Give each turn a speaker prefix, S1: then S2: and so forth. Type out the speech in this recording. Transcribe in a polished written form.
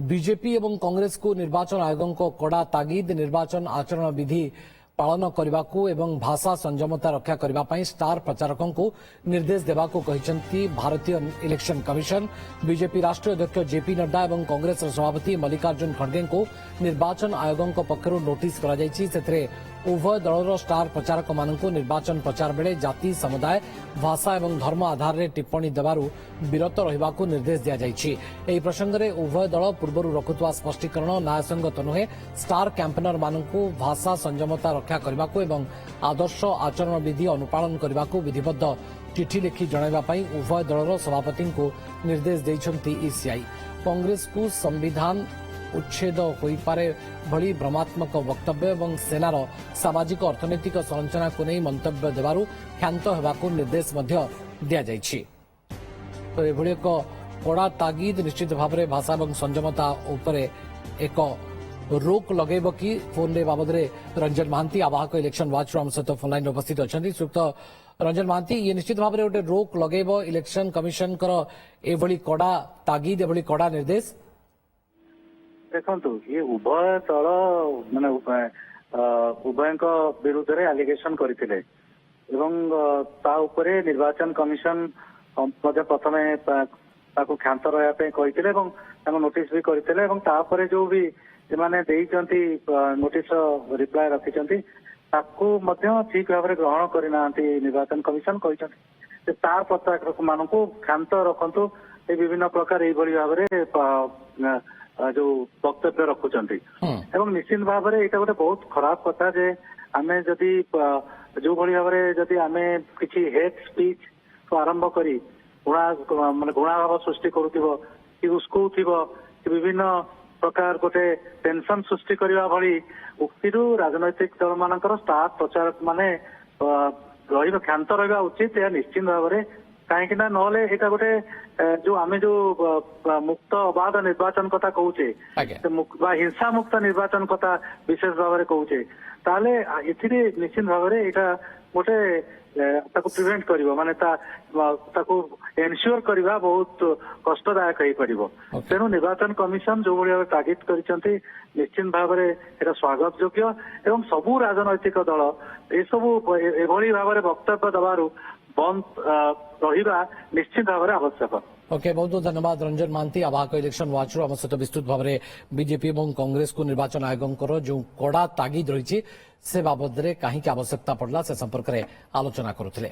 S1: BJP एवं कांग्रेस को निर्वाचन आयोग को कड़ा तागिद निर्वाचन आचरण विधि पालन करने को एवं भाषा संयमता रक्षा करने स्टार प्रचारकों को निर्देश देवा को कहते भारतीय इलेक्शन कमिशन। बीजेपी राष्ट्रीय अध्यक्ष जेपी नड्डा और कांग्रेस सभापति मल्लिकार्जुन खड़गे को निर्वाचन आयोग पक्षर नोटिस कर उभय दलर स्टार प्रचारक मानक निर्वाचन प्रचार बेले जाति समुदाय भाषा और धर्म आधार में टिप्पणी देवारू विरत रहिबाकू निर्देश दिया जायछि। एही प्रसंग में उभय दल पूर्व रखुवा स्पष्टीकरण न्यायसंगत नुहे। स्टार कैंपेनर मानक भाषा संयमता रक्षा करने एवं आदर्श आचरण विधि अनुपालन करने को विधिबद्ध चिठी लिखि जणाइबापई उभय दलर सभापति को निर्देश देइछन्ति ईसीआई। कांग्रेस को संविधान उच्छेद होइपारे भली भ्रमात्मक वक्तव्य और सेनार सामाजिक अर्थनैतिक संरचना को नहीं मंतव्य देवारू क्षांत होगाकू निर्देश दिया जायछि। तो एभली एक कड़ा तागिद निश्चित भाव में भाषा और संयमता उपरे एक रोक लगेब कि फोन रे बाबद रंजन महांती आवाहक इलेक्शन वाच आम सहित फोन लाइन उपस्थित अच्छा सुक्त रंजन महांती ये निश्चित भाव में गोटे रोक लगेब इलेक्शन कमिशन एभली कड़ा तागिद एभली कड़ा निर्देश
S2: देखु ये उभय दल माने उभय विरुद्ध रे एलिगेशन करथिले एवं ता उपरे निर्वाचन कमिशन प्रथम ताको क्षांत रहा कहते नोटिस भी करथिले एवं तापरे जो भी एमाने देइचंती नोटिस रिप्लाय रखिचंती ताको मध्य ठीक भाव में ग्रहण करना निर्वाचन कमिशन कहते तार प्रचारक मानू क्षांत रखु विभिन्न प्रकार यही भाव में जो वक्तव्य रखुचंती एवं निश्चित भाव में यहाँ गोटे बहुत खराब कथा जे आमे जदि जो भली भाव में जदि आमे किछि हेट स्पीच को आरंभ करी माने घृणा भाव सृष्टि करूथिबो कि उसको थिबो कि विभिन्न प्रकार गोटे टेंशन सृष्टि करबा भली उक्तिरु राजनैतिक दल मानकर स्टार प्रचारक माने रहिबा क्षांत रहिबा उचित या निश्चित भाव में कहीं ना ना गोटे जो आम जो मुक्त अबाध निर्वाचन कथा कहूचे हिंसा मुक्त निर्वाचन कथा विशेष भाव में कहूचे ताले निश्चित भाव में यहाँ गोटे प्रिवेंट कर माने एनश्योर करवा बहुत कष्टदायक हो पार तेणु निर्वाचन कमिशन जो भाई तागिद कर निश्चित भाव में यहाँ स्वागत योग्य एवं सबू राजनैतिक दल ये सबू एभली भाव में वक्तव्य देवारू बंद रहिबा निश्चित भाव में आवश्यक।
S1: ओके बहुत बहुत धन्यवाद रंजन महांती आवाहक इलेक्शन वाच आम सहित विस्तृत भाव में बीजेपी और कांग्रेस को निर्वाचन आयोग जो कड़ा तागिद रही से बाबद कहीं आवश्यकता पड़ला से संपर्क में आलोचना करुଥିଲେ।